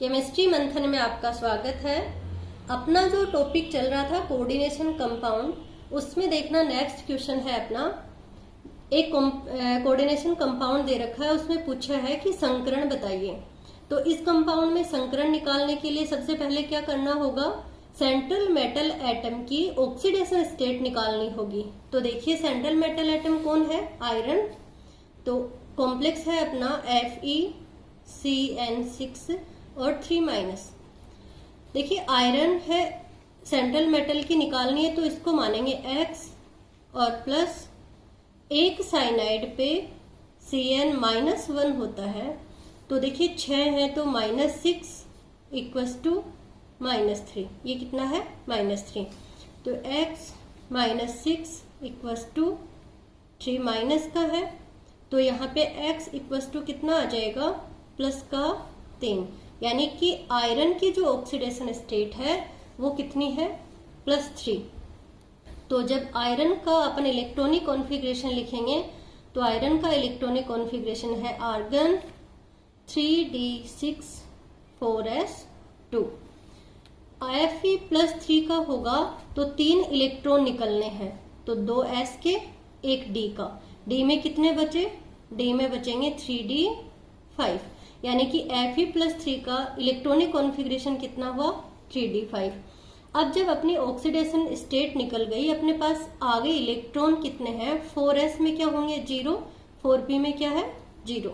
Chemistry मंथन में आपका स्वागत है। अपना जो टॉपिक चल रहा था कोऑर्डिनेशन कंपाउंड, उसमें देखना नेक्स्ट क्वेश्चन है अपना। एक कोऑर्डिनेशन कंपाउंड दे रखा है, उसमें पूछा है कि संकरण बताइए। तो इस कंपाउंड में संकरण निकालने के लिए सबसे पहले क्या करना होगा, सेंट्रल मेटल एटम की ऑक्सीडेशन स्टेट निकालनी होगी। तो देखिए सेंट्रल मेटल एटम कौन है, आयरन। तो कॉम्प्लेक्स है अपना FeCN6 और 3-। देखिए आयरन है, सेंट्रल मेटल की निकालनी है तो इसको मानेंगे X और प्लस एक साइनाइड पे Cn-1 होता है। तो देखिए 6 है तो -6 इक्वस टू -3, ये कितना है -3। तो X -6 इक्वस टू 3 माइनस का है, तो यहाँ पे X इक्वस टू कितना आ जाएगा, प्लस का 3। यानी कि आयरन की जो ऑक्सीडेशन स्टेट है वो कितनी है, +3। तो जब आयरन का अपन इलेक्ट्रॉनिक कॉन्फ़िगरेशन लिखेंगे तो आयरन का इलेक्ट्रॉनिक कॉन्फ़िगरेशन है आर्गन 3d6 4s2। Fe+3 का होगा तो 3 इलेक्ट्रॉन निकलने हैं, तो 2s के 1 d का। d में कितने बचे, d में बचेंगे 3d5। यानी कि Fe+3 का इलेक्ट्रॉनिक कॉन्फ़िगरेशन कितना हुआ, 3d5। अब जब अपनी ऑक्सीडेशन स्टेट निकल गई, अपने पास आगे इलेक्ट्रॉन कितने हैं, 4s में क्या होंगे 0, 4p में क्या है 0।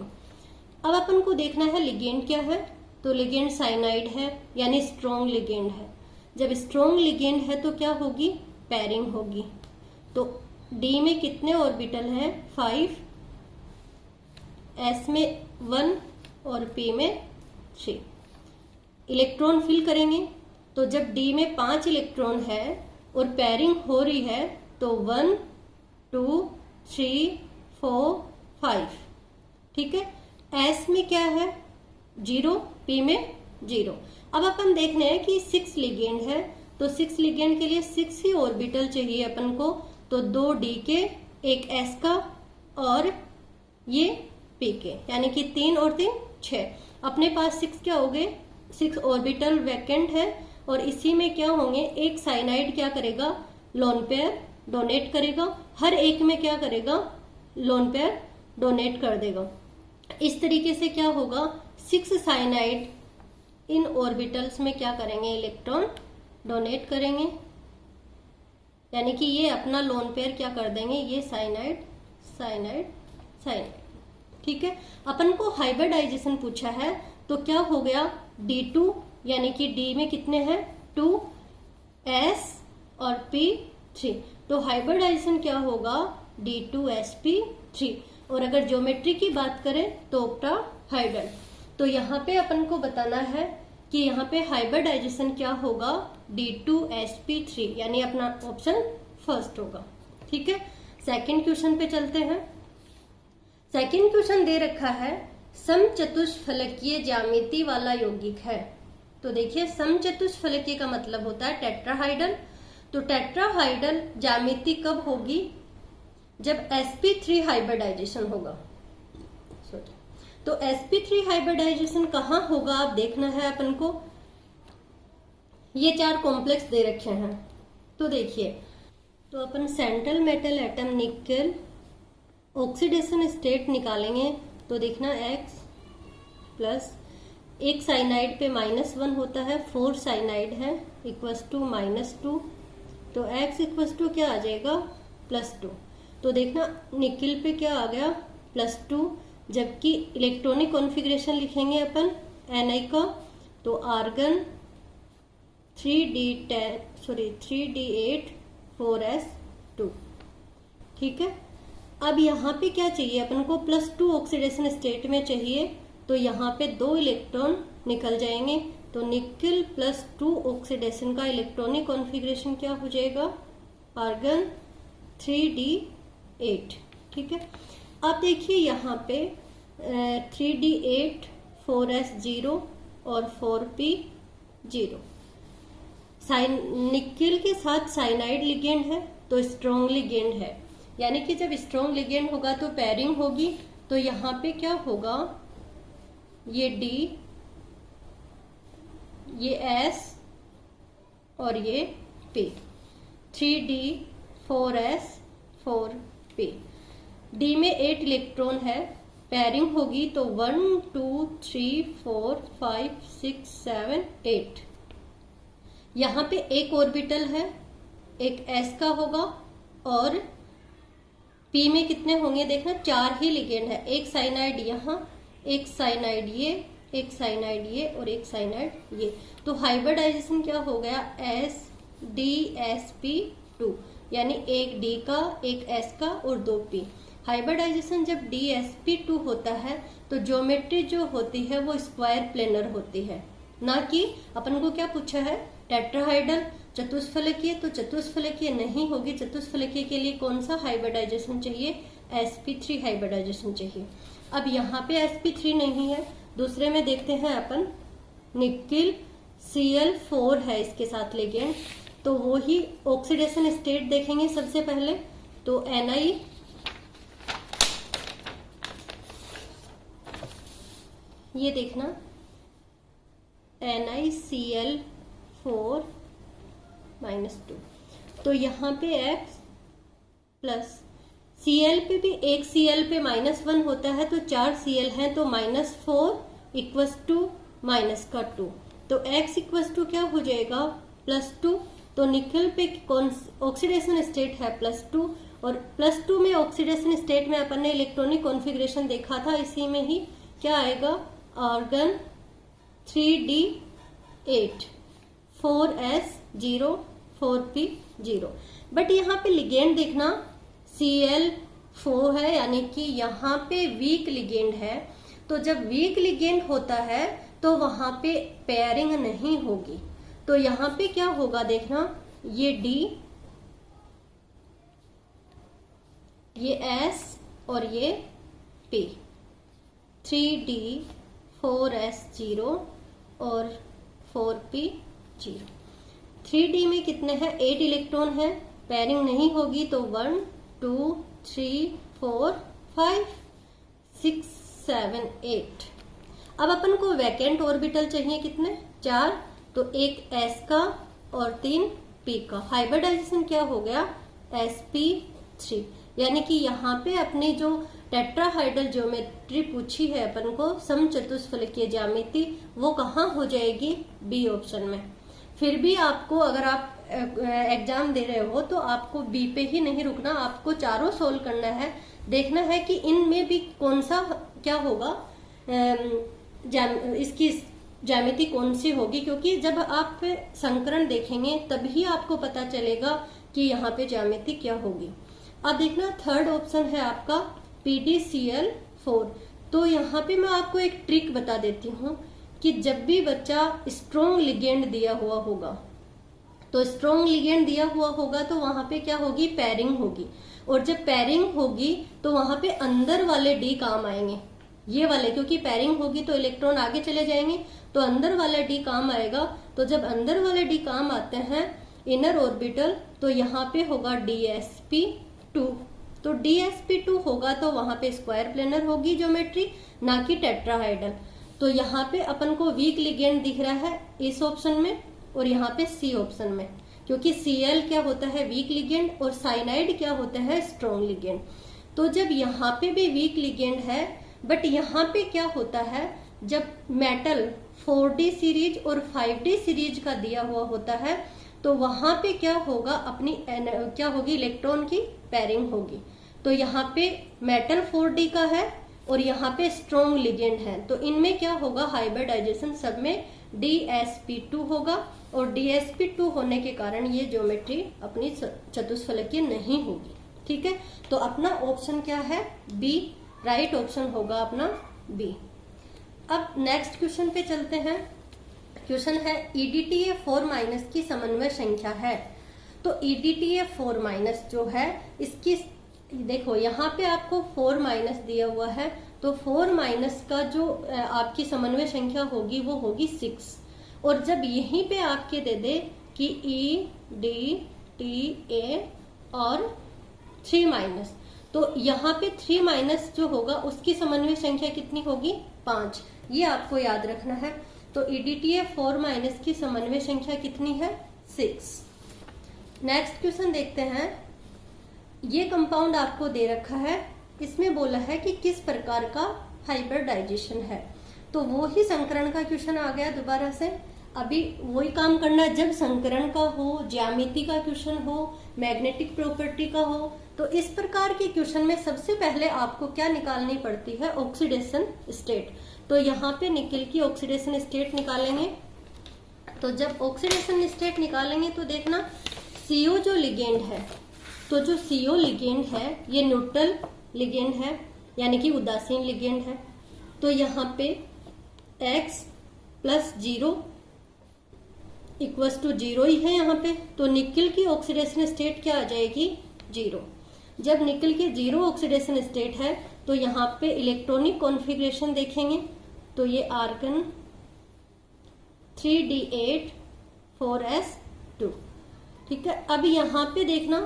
अब अपन को देखना है लिगेंड क्या है, तो लिगेंड साइनाइड है, यानी स्ट्रॉन्ग लिगेंड है। जब स्ट्रॉन्ग लिगेंड है तो क्या होगी, पैरिंग होगी। तो d में कितने ऑर्बिटल हैं, 5, s में 1 और p में 3। इलेक्ट्रॉन फिल करेंगे, तो जब d में 5 इलेक्ट्रॉन है और पैरिंग हो रही है तो 1 2 3 4 5, ठीक है। s में क्या है 0, p में 0। अब अपन देखने हैं कि 6 लिगेंड है, तो 6 लिगेंड के लिए 6 ही ऑर्बिटल चाहिए अपन को। तो 2 d के, 1 s का और ये p के, यानी कि 3 और 3 6। अपने पास 6 क्या हो गए, 6 ऑर्बिटल वैकेंट है और इसी में क्या होंगे, एक साइनाइड क्या करेगा, लोन पेयर डोनेट करेगा। हर एक में क्या करेगा, लोन पेयर डोनेट कर देगा। इस तरीके से क्या होगा, 6 साइनाइड इन ऑर्बिटल्स में क्या करेंगे, इलेक्ट्रॉन डोनेट करेंगे। यानी कि ये अपना लोन पेयर क्या कर देंगे, ये साइनाइड साइनाइड साइनाइड, ठीक है। अपन को हाइब्रिडाइजेशन पूछा है, तो क्या हो गया D2, यानी कि D में कितने हैं 2, S और P 3। तो हाइब्रिडाइजेशन क्या होगा, D2sp3। और अगर ज्योमेट्री की बात करें तो ऑक्टाहाइड्रल। तो यहाँ पे अपन को बताना है कि यहाँ पे हाइब्रिडाइजेशन क्या होगा, D2sp3, यानी अपना ऑप्शन फर्स्ट होगा, ठीक है। सेकंड क्वेश्चन पे चलते हैं। सेकंड क्वेश्चन दे रखा है समचतुष्फलकीय ज्यामिति वाला यौगिक है। तो देखिए समचतुष्फलकीय का मतलब होता है टेट्राहाइडल। तो टेट्राहाइडल ज्यामिति कब होगी, जब sp3 हाइब्रिडाइजेशन होगा। तो sp3 हाइब्रिडाइजेशन कहाँ होगा, आप देखना है अपन को। ये 4 कॉम्प्लेक्स दे रखे हैं, तो देखिए, तो अपन सेंट्रल मेटल एटम निकल ऑक्सीडेशन स्टेट निकालेंगे। तो देखना X प्लस एक साइनाइड पे -1 होता है, 4 साइनाइड है, इक्वस टू -2। तो X इक्वस टू क्या आ जाएगा, +2। तो देखना निकिल पे क्या आ गया, +2। जबकि इलेक्ट्रॉनिक कॉन्फ़िगरेशन लिखेंगे अपन Ni का, तो आर्गन 3d8 4s2, ठीक है। अब यहाँ पे क्या चाहिए अपन को, +2 ऑक्सीडेशन स्टेट में चाहिए, तो यहाँ पे 2 इलेक्ट्रॉन निकल जाएंगे। तो निकल +2 ऑक्सीडेशन का इलेक्ट्रॉनिक कॉन्फ़िगरेशन क्या हो जाएगा, आर्गन 3d8, ठीक है। अब देखिए यहाँ पे 3d8 4s0 और 4p 0। निकिल के साथ साइनाइड लिगेंड है, तो स्ट्रॉन्ग लिगेंड है, यानी कि जब स्ट्रॉन्ग लिगेंड होगा तो पैरिंग होगी। तो यहाँ पे क्या होगा, ये D ये S और ये P, 3D 4S 4P। D में 8 इलेक्ट्रॉन है, पेयरिंग होगी तो 1 2 3 4 5 6 7 8। यहाँ पे एक ऑर्बिटल है, एक S का होगा, और P में कितने होंगे देखना, 4 ही लिगेंड है, एक साइनाइड यहाँ, एक साइनाइड ये, एक साइनाइड ये और एक साइनाइड ये। तो हाइब्रिडाइजेशन क्या हो गया, SDsp2, यानी एक D का, एक S का और 2 P। हाइब्रिडाइजेशन जब DsP2 होता है तो ज्योमेट्री जो होती है वो स्क्वायर प्लेनर होती है, ना कि अपन को क्या पूछा है, टेट्राहाइडल चतुष्फलकीय। तो चतुष्फलकीय नहीं होगी, चतुष्फलकीय के लिए कौन सा हाइब्रिडाइजेशन चाहिए, sp3 हाइब्रिडाइजेशन चाहिए। अब यहाँ पे sp3 नहीं है, दूसरे में देखते हैं अपन, निकिल Cl4 है इसके साथ लिगेंड, तो वो ही ऑक्सीडेशन स्टेट देखेंगे सबसे पहले। तो Ni, ये देखना NiCl4 -2, तो यहाँ पे X प्लस Cl पे भी एक Cl पे -1 होता है, तो 4 Cl हैं, तो -4 इक्वस टू -2, तो X इक्वस टू क्या हो जाएगा, +2। तो निकल पे कौन ऑक्सीडेशन स्टेट है, +2, और +2 में ऑक्सीडेशन स्टेट में अपन ने इलेक्ट्रॉनिक कॉन्फ़िगरेशन देखा था, इसी में ही क्या आएगा, argon 3D8 4S0 4P0। But यहाँ पे लिगेंड देखना Cl4 है, यानी कि यहाँ पे वीक लिगेंड है। तो जब वीक लिगेंड होता है तो वहां पे पेयरिंग नहीं होगी, तो यहाँ पे क्या होगा देखना, ये D, ये S और ये P, 3D 4S0 और 4P0। 3D में कितने हैं, 8 इलेक्ट्रॉन है, पेयरिंग नहीं होगी, तो 1 2 3 4 5 6 7 8। अब अपन को वैकेंट ऑर्बिटल चाहिए कितने, 4, तो एक S का और 3 P का। हाइब्रिडाइजेशन क्या हो गया, sp3, यानी कि यहाँ पे अपनी जो टेट्राहाइड्रल ज्योमेट्री पूछी है अपन को, समचतुष्फलकीय ज्यामिति, वो कहाँ हो जाएगी, बी ऑप्शन में। फिर भी आपको, अगर आप एग्जाम दे रहे हो तो आपको बी पे ही नहीं रुकना, आपको चारों सोल्व करना है, देखना है कि इनमें भी कौन सा क्या होगा, इसकी ज्यामिति कौन सी होगी, क्योंकि जब आप संकरण देखेंगे तभी आपको पता चलेगा कि यहाँ पे ज्यामिति क्या होगी। अब देखना थर्ड ऑप्शन है आपका PdCl4। तो यहाँ पे मैं आपको एक ट्रिक बता देती हूँ कि जब भी बच्चा स्ट्रॉन्ग लिगेंड दिया हुआ होगा, तो स्ट्रॉन्ग लिगेंड दिया हुआ होगा तो वहां पे क्या होगी, पेयरिंग होगी, और जब पेयरिंग होगी तो वहां पे अंदर वाले डी काम आएंगे, ये वाले, क्योंकि पेयरिंग होगी तो इलेक्ट्रॉन आगे चले जाएंगे, तो अंदर वाला डी काम आएगा। तो जब अंदर वाले डी काम आते हैं इनर ऑर्बिटल, तो यहाँ पे होगा DsP2। तो DsP2 होगा तो वहां पे स्क्वायर प्लेनर होगी ज्योमेट्री, ना कि टेट्राहाइडल। तो यहाँ पे अपन को वीक लिगेंड दिख रहा है इस ऑप्शन में, और यहाँ पे सी ऑप्शन में, क्योंकि Cl क्या होता है, वीक लिगेंड, और साइनाइड क्या होता है, स्ट्रॉन्ग लिगेंड। तो जब यहाँ पे भी वीक लिगेंड है, बट यहाँ पे क्या होता है, जब मेटल 4D सीरीज और 5D सीरीज का दिया हुआ होता है, तो वहां पे क्या होगा, अपनी क्या होगी, इलेक्ट्रॉन की पेयरिंग होगी। तो यहाँ पे मेटल 4D का है और यहाँ पे स्ट्रॉन्ग लिगेंड है, तो इनमें क्या होगा, हाइब्रिडाइजेशन सब में DsP2 होगा, और DsP2 होने के कारण ये ज्योमेट्री अपनी चतुष्फलकीय नहीं होगी। ठीक है, तो अपना ऑप्शन क्या है, बी, राइट ऑप्शन होगा अपना बी। अब नेक्स्ट क्वेश्चन पे चलते हैं। क्वेश्चन है EDTA4- की समन्वय संख्या है। तो EDTA4- जो है, इसकी देखो यहाँ पे आपको 4- दिया हुआ है, तो 4- का जो आपकी समन्वय संख्या होगी वो होगी 6। और जब यहीं पे आपके दे दे कि EDTA और 3-, तो यहाँ पे 3- जो होगा उसकी समन्वय संख्या कितनी होगी, 5। ये आपको याद रखना है। तो EDTA4 माइनस की समन्वय संख्या कितनी है? 6। नेक्स्ट क्वेश्चन देखते हैं। ये कंपाउंड आपको दे रखा है, इसमें बोला है कि किस प्रकार का हाइब्रिडाइजेशन है। तो वो ही संकरण का क्वेश्चन आ गया दोबारा से। अभी वही काम करना है, जब संकरण का हो, ज्यामिति का क्वेश्चन हो, मैग्नेटिक प्रॉपर्टी का हो, तो इस प्रकार के क्वेश्चन में सबसे पहले आपको क्या निकालनी पड़ती है? Oxidation state. तो यहाँ पे निकल की ऑक्सीडेशन स्टेट निकालेंगे। तो जब ऑक्सीडेशन स्टेट निकालेंगे तो देखना CO जो लिगेंड है, तो जो CO लिगेंड है ये न्यूट्रल लिगेंड है, यानी कि उदासीन लिगेंड है। तो यहाँ पे X प्लस 0 इक्वल्स टू 0 ही है यहाँ पे। तो निकल की ऑक्सीडेशन स्टेट क्या आ जाएगी? 0। जब निकल की 0 ऑक्सीडेशन स्टेट है तो यहाँ पे इलेक्ट्रॉनिक कॉन्फ़िगरेशन देखेंगे। तो ये आर्गन 3D8 4s2, ठीक है। अब यहाँ पे देखना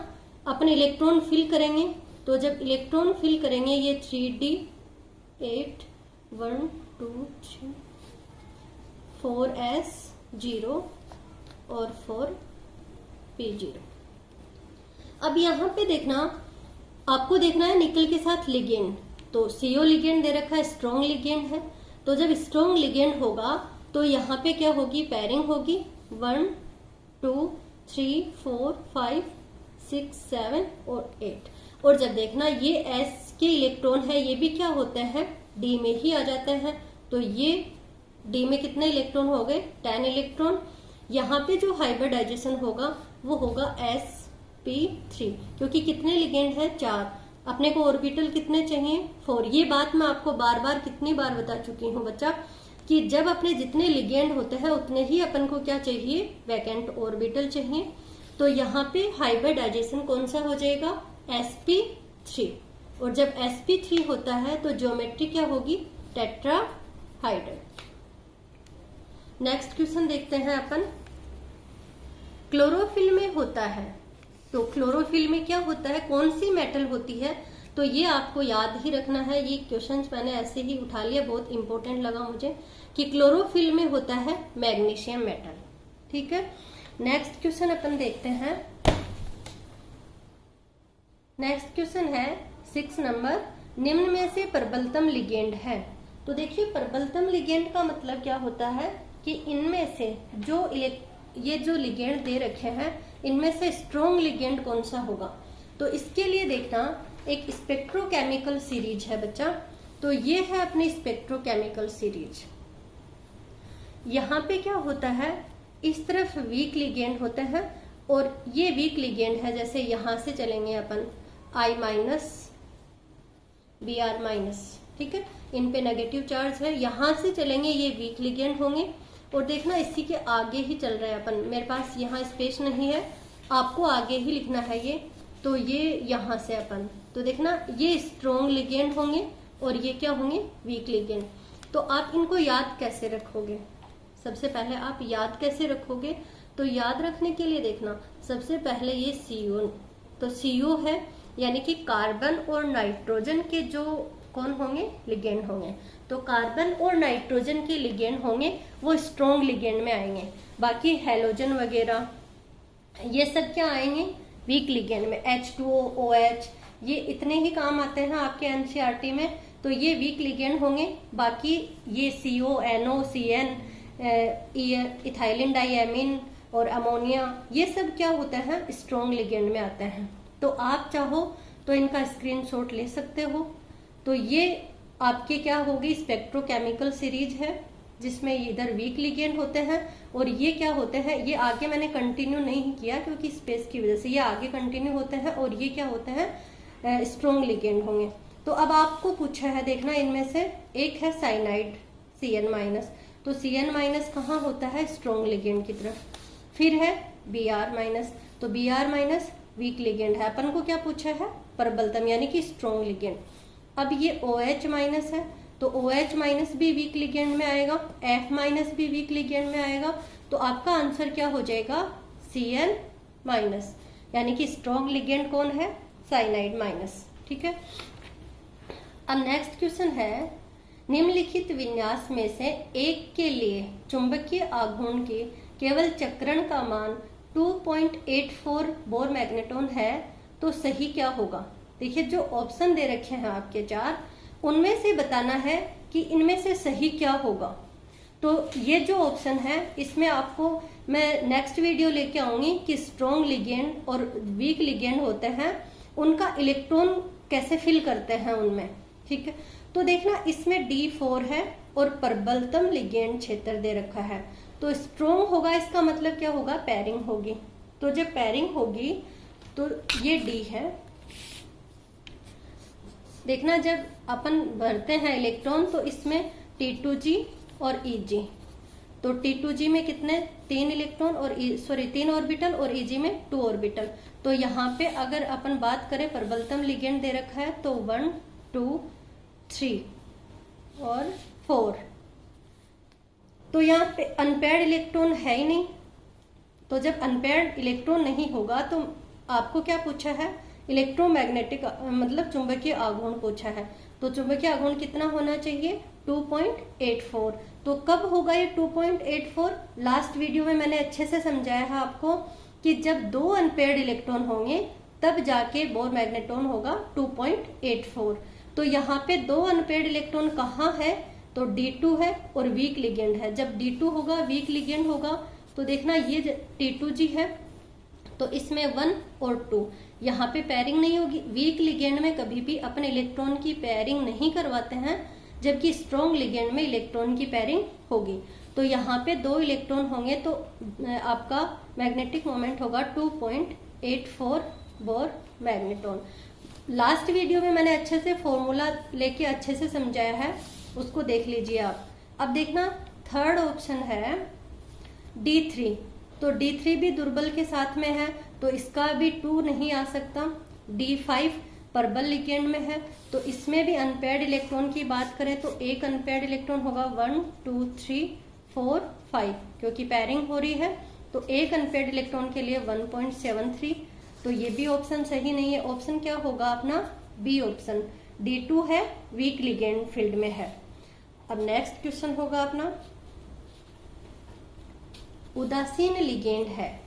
अपन इलेक्ट्रॉन फिल करेंगे। तो जब इलेक्ट्रॉन फिल करेंगे ये 3D8 1 2 3 4s0 और 4p0। अब यहाँ पे देखना, आपको देखना है निकल के साथ लिगेंड। तो CO लिगेंड दे रखा है, स्ट्रॉन्ग लिगेंड है। तो जब स्ट्रॉन्ग लिगेंड होगा तो यहाँ पे क्या होगी? पेयरिंग होगी 1 2 3 4 5 6 7 और 8। और जब देखना ये S के इलेक्ट्रॉन है, ये भी क्या होते हैं? D में ही आ जाते हैं। तो ये D में कितने इलेक्ट्रॉन हो गए? 10 इलेक्ट्रॉन। यहाँ पे जो हाइब्रिडाइजेशन होगा वो होगा sp3, क्योंकि कितने लिगेंड है? 4। अपने को ऑर्बिटल कितने चाहिए? 4। ये बात मैं आपको बार बार कितनी बार बता चुकी हूँ बच्चा, कि जब अपने जितने लिगेंड होते हैं उतने ही अपन को क्या चाहिए? वैकेंट ऑर्बिटल चाहिए। तो यहाँ पे हाइब्रिडाइजेशन कौन सा हो जाएगा? sp3। और जब sp3 होता है तो ज्योमेट्री क्या होगी? टेट्राहाइड्रल। नेक्स्ट क्वेश्चन देखते हैं अपन। क्लोरोफिल में होता है, तो क्लोरोफिल में क्या होता है? कौन सी मेटल होती है? तो ये आपको याद ही रखना है। ये क्वेश्चंस मैंने ऐसे ही उठा लिया, बहुत इंपॉर्टेंट लगा मुझे, कि क्लोरोफिल में होता है मैग्नीशियम मेटल, ठीक है। नेक्स्ट क्वेश्चन अपन देखते हैं। नेक्स्ट क्वेश्चन है 6 नंबर। निम्न में से प्रबलतम लिगेंड है। तो देखिए प्रबलतम लिगेंड का मतलब क्या होता है कि इनमें से जो ये जो लिगेंड दे रखे हैं इनमें से स्ट्रॉन्ग लिगेंड कौन सा होगा? तो इसके लिए देखना एक स्पेक्ट्रोकेमिकल सीरीज है बच्चा। तो ये है अपनी स्पेक्ट्रोकेमिकल सीरीज। यहाँ पे क्या होता है? इस तरफ वीक लिगेंड होते हैं और ये वीक लिगेंड है। जैसे यहां से चलेंगे अपन I- Br-, ठीक है। इन पे नेगेटिव चार्ज है। यहां से चलेंगे ये वीक लिगेंड होंगे। और देखना इसी के आगे ही चल रहे हैं अपन। मेरे पास यहाँ स्पेस नहीं है, आपको आगे ही लिखना है ये। तो ये यहाँ से अपन, तो देखना ये स्ट्रॉन्ग लिगेंड होंगे और ये क्या होंगे? Week ligand. तो आप इनको याद कैसे रखोगे? सबसे पहले आप याद कैसे रखोगे? तो याद रखने के लिए देखना सबसे पहले ये CO, तो CO है यानी कि कार्बन और नाइट्रोजन के जो कौन होंगे? लिगेंड होंगे। तो कार्बन और नाइट्रोजन के लिगेंड होंगे वो स्ट्रॉन्ग लिगेंड में आएंगे। बाकी हेलोजन वगैरह ये सब क्या आएंगे? वीक लिगेंड में। H2O, OH ये इतने ही काम आते हैं आपके NCERT में। तो ये वीक लिगेंड होंगे। बाकी ये CO, NO, CN, ethylene diamine और अमोनिया ये सब क्या होता है? स्ट्रॉन्ग लिगेंड में आते हैं। तो आप चाहो तो इनका स्क्रीनशॉट ले सकते हो। तो ये आपके क्या होगी? स्पेक्ट्रोकेमिकल सीरीज है जिसमें इधर वीक लिगेंड होते हैं और ये क्या होते हैं? ये आगे मैंने कंटिन्यू नहीं किया क्योंकि स्पेस की वजह से। ये आगे कंटिन्यू होते हैं और ये क्या होते हैं? स्ट्रॉन्ग लिगेंड होंगे। तो अब आपको पूछा है, देखना इनमें से एक है साइनाइड CN-। तो CN- कहाँ होता है? स्ट्रॉन्ग लिगेंड की तरफ। फिर है Br-। तो Br- वीक लिगेंड है। अपन को क्या पूछा है? प्रबलतम यानी कि स्ट्रॉन्ग लिगेंड। अब ये OH- है तो OH- भी वीक लिगेंड में आएगा, F- भी वीक लिगेंड में आएगा। तो आपका आंसर क्या हो जाएगा? CN-, यानी कि स्ट्रॉन्ग लिगेंड कौन है? साइनाइड माइनस, ठीक है। अब नेक्स्ट क्वेश्चन है निम्नलिखित विन्यास में से एक के लिए चुंबकीय आघूर्ण के केवल चक्रण का मान 2.84 बोर मैग्नेट्रॉन है तो सही क्या होगा। देखिए जो ऑप्शन दे रखे हैं आपके चार, उनमें से बताना है कि इनमें से सही क्या होगा। तो ये जो ऑप्शन है इसमें आपको मैं नेक्स्ट वीडियो लेके आऊंगी कि स्ट्रॉन्ग लिगेंड और वीक लिगेंड होते हैं, उनका इलेक्ट्रॉन कैसे फिल करते हैं उनमें, ठीक है। तो देखना इसमें D4 है और प्रबलतम लिगेंड क्षेत्र दे रखा है, तो स्ट्रॉन्ग होगा, इसका मतलब क्या होगा, पैरिंग होगी। तो जब पैरिंग होगी तो ये D है। देखना जब अपन भरते हैं इलेक्ट्रॉन तो इसमें T2G और EG, तो T2G में कितने 3 इलेक्ट्रॉन और 3 ऑर्बिटल और EG में 2 ऑर्बिटल। तो यहाँ पे अगर अपन बात करें प्रबलतम लिगेंड दे रखा है तो 1 2 3 और 4। तो यहाँ पे अनपेयर्ड इलेक्ट्रॉन है ही नहीं, तो जब अनपेयर्ड इलेक्ट्रॉन नहीं होगा तो आपको क्या पूछा है, इलेक्ट्रोमैग्नेटिक मतलब चुंबकीय आघूर्ण पूछा है। तो चुंबकीय आघूर्ण कितना होना चाहिए 2.84। तो कब होगा ये 2.84, लास्ट वीडियो में मैंने अच्छे से समझाया है आपको कि जब 2 अनपेयर्ड इलेक्ट्रॉन होंगे तब जाके बोर मैग्नेट्रॉन होगा 2.84। तो यहाँ पे 2 अनपेयर्ड इलेक्ट्रॉन कहाँ है, तो D2 है और वीक लिगेंड है। जब D2 होगा वीक लिगेंड होगा तो देखना ये T2G है तो इसमें 1 और 2, यहाँ पे पैरिंग नहीं होगी। वीक लिगेंड में कभी भी अपने इलेक्ट्रॉन की पैरिंग नहीं करवाते हैं, जबकि स्ट्रॉन्ग लिगेंड में इलेक्ट्रॉन की पैरिंग होगी। तो यहाँ पे 2 इलेक्ट्रॉन होंगे तो आपका मैग्नेटिक मोमेंट होगा 2.84 बोर मैग्नेट्रॉन। लास्ट वीडियो में मैंने अच्छे से फॉर्मूला लेके अच्छे से समझाया है, उसको देख लीजिए आप। अब देखना थर्ड ऑप्शन है D3, तो D3 भी दुर्बल के साथ में है तो इसका भी 2 नहीं आ सकता। D5 प्रबल लिगेंड में है तो इसमें भी अनपेयर्ड इलेक्ट्रॉन की बात करें तो एक अनपेयर्ड इलेक्ट्रॉन होगा 1 2 3 4 5, क्योंकि पैरिंग हो रही है तो एक अनपेयर्ड इलेक्ट्रॉन के लिए 1.73। तो ये भी ऑप्शन सही नहीं है। ऑप्शन क्या होगा अपना बी ऑप्शन, D2 है वीक लिगेंड फील्ड में है। अब नेक्स्ट क्वेश्चन होगा अपना उदासीन लिगेंड है।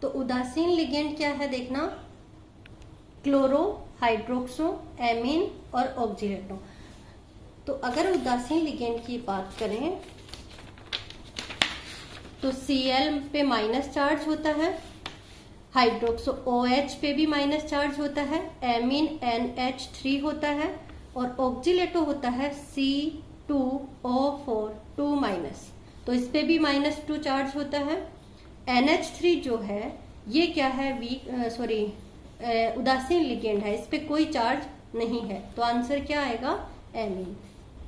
तो उदासीन लिगेंड क्या है, देखना क्लोरो, हाइड्रोक्सो, एमीन और ऑक्सीलेटो। तो अगर उदासीन लिगेंड की बात करें तो Cl पे माइनस चार्ज होता है, हाइड्रोक्सो OH पे भी माइनस चार्ज होता है, एमीन NH3 होता है और ऑक्सीलेटो होता है C2O4 2 माइनस, तो इस पे भी -2 चार्ज होता है। NH3 जो है ये क्या है, उदासीन लिगेंड है, इस पे कोई चार्ज नहीं है। तो आंसर क्या आएगा, एमीन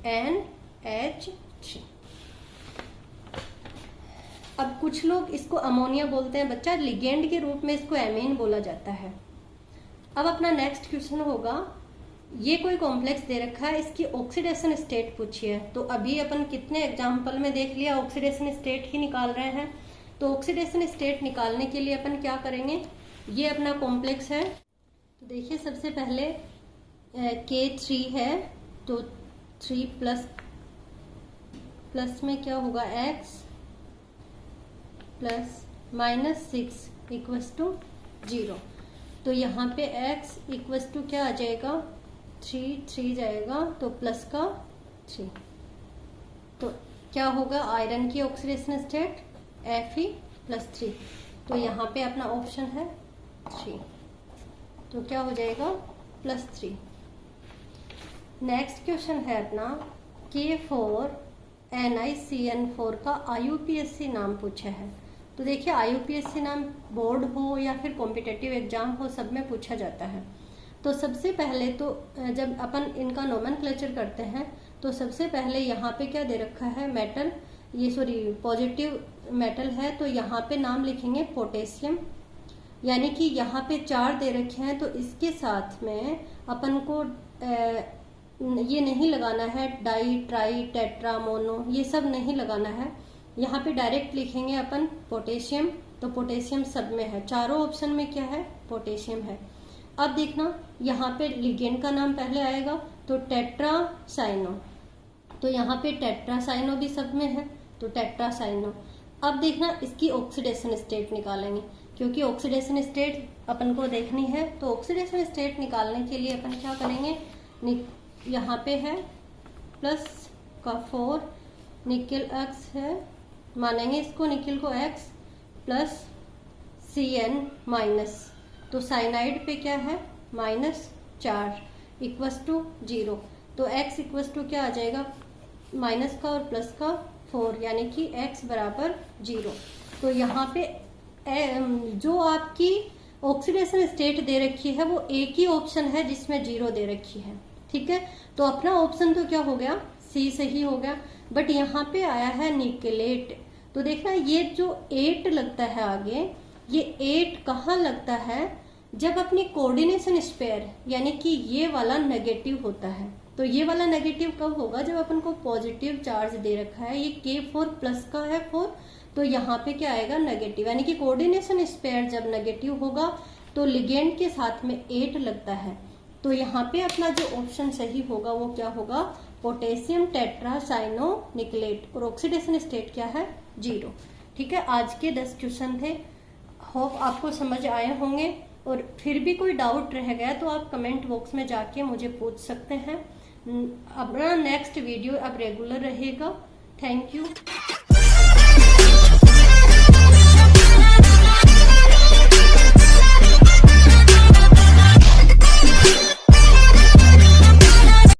NH3। अब कुछ लोग इसको अमोनिया बोलते हैं बच्चा, लिगेंड के रूप में इसको एमीन बोला जाता है। अब अपना नेक्स्ट क्वेश्चन होगा, ये कोई कॉम्प्लेक्स दे रखा है, इसकी ऑक्सीडेशन स्टेट पूछी है। तो अभी अपन कितने एग्जाम्पल में देख लिया ऑक्सीडेशन स्टेट ही निकाल रहे हैं। तो ऑक्सीडेशन स्टेट निकालने के लिए अपन क्या करेंगे, ये अपना कॉम्प्लेक्स है। तो देखिए सबसे पहले K3 है तो 3 प्लस में क्या होगा X प्लस -6 इक्वस टू 0। तो यहाँ पे X इक्वस टू क्या आ जाएगा, 3 जाएगा तो प्लस का 3। तो क्या होगा, आयरन की ऑक्सीडेशन स्टेट Fe+3। तो यहाँ पे अपना ऑप्शन है 3, तो क्या हो जाएगा +3। नेक्स्ट क्वेश्चन है अपना K4 NiCN4 का IUPAC नाम पूछा है। तो देखिए IUPAC नाम बोर्ड हो या फिर कॉम्पिटेटिव एग्जाम हो, सब में पूछा जाता है। तो सबसे पहले तो जब अपन इनका नोमेनक्लेचर करते हैं तो सबसे पहले यहाँ पे क्या दे रखा है, मेटल, पॉजिटिव मेटल है तो यहाँ पे नाम लिखेंगे पोटेशियम, यानी कि यहाँ पे 4 दे रखे हैं तो इसके साथ में अपन को ये नहीं लगाना है डाई ट्राई टेट्रा मोनो, ये सब नहीं लगाना है। यहाँ पे डायरेक्ट लिखेंगे अपन पोटेशियम, तो पोटेशियम सब में है, चारों ऑप्शन में क्या है पोटेशियम है। अब देखना यहाँ पे लिगेंड का नाम पहले आएगा तो टेट्रासाइनो, तो यहाँ पे टेट्रासाइनो भी सब में है, तो टेट्रासाइनो। अब देखना इसकी ऑक्सीडेशन स्टेट निकालेंगे, क्योंकि ऑक्सीडेशन स्टेट अपन को देखनी है। तो ऑक्सीडेशन स्टेट निकालने के लिए अपन क्या करेंगे, यहाँ पे है प्लस का 4, निकेल X है, मानेंगे इसको निकेल को X प्लस Cn माइनस, तो साइनाइड पे क्या है -4 इक्वस टू 0। तो X इक्वस टू क्या आ जाएगा, माइनस का और प्लस का 4, यानी कि X बराबर 0। तो यहाँ पे जो आपकी ऑक्सीडेशन स्टेट दे रखी है वो एक ही ऑप्शन है जिसमें 0 दे रखी है, ठीक है। तो अपना ऑप्शन तो क्या हो गया, सी सही हो गया। बट यहाँ पे आया है निकेलेट, तो देखना ये जो 8 लगता है आगे, ये 8 कहाँ लगता है, जब अपनी कोऑर्डिनेशन स्पेयर यानी कि ये वाला नेगेटिव होता है। तो ये वाला नेगेटिव कब होगा, जब अपन को पॉजिटिव चार्ज दे रखा है, ये K4 प्लस का है 4, तो यहाँ पे क्या आएगा नेगेटिव, यानी कि कोऑर्डिनेशन स्पेयर जब नेगेटिव होगा तो लिगेंड के साथ में 8 लगता है। तो यहाँ पे अपना जो ऑप्शन सही होगा वो क्या होगा, पोटेशियम टेट्रासाइनो निकलेट, और ऑक्सीडेशन स्टेट क्या है 0। ठीक है, आज के 10 क्वेश्चन थे, होप आपको समझ आए होंगे। और फिर भी कोई डाउट रह गया तो आप कमेंट बॉक्स में जाके मुझे पूछ सकते हैं। अपना नेक्स्ट वीडियो अब रेगुलर रहेगा। Thank you.